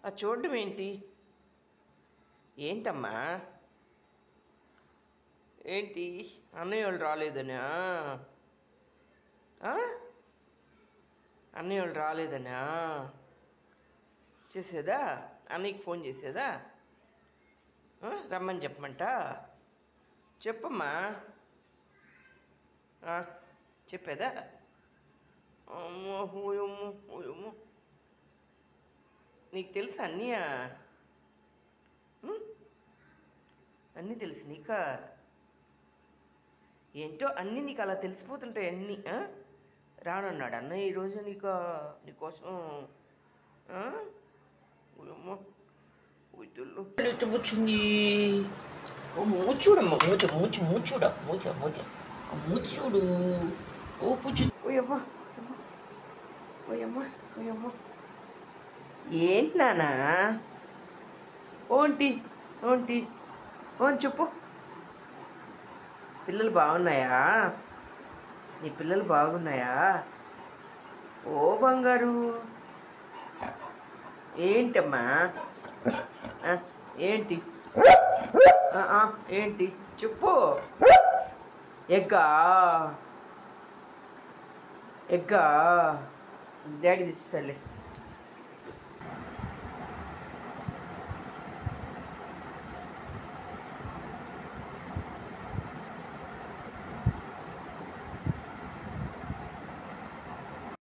ఆ చూడడం ఏంటి? ఏంటమ్మా? ఏంటి అన్నయ్య వాళ్ళు రాలేదనా? అన్నయ్య వాళ్ళు రాలేదనా? చేసేదా? అన్నయ్యకి ఫోన్ చేసేదా? రమ్మని చెప్పమంట. చెప్పమ్మా. చెప్పేదా? అమ్మో ఓయమ్మో ఓయమ్మో. నీకు తెలుసా అన్నయ్య? అన్నీ తెలుసు నీకా? ఏంటో అన్నీ నీకు అలా తెలిసిపోతుంటాయి అన్నీ. రానన్నాడు అన్నయ్య ఈరోజు నీకోసం. ఓయమ్మో కూతుళ్ళు ఎత్తుకొచ్చింది. మూచూడమ్మా, మూచూడ మూచి చూడు. ఓ పుచ్చు. ఓయమ్మా ఓయమ్మా ఓయమ్మా. ఏంటి నానా? ఓంటి ఓంటి ఓన్ చెప్పు. పిల్లలు బాగున్నాయా? నీ పిల్లలు బాగున్నాయా? ఓ బంగారు. ఏంటమ్మా? ఏంటి? ఏంటి చెప్పు. ఎగ్గా డాడీ తెచ్చిస్తాలే.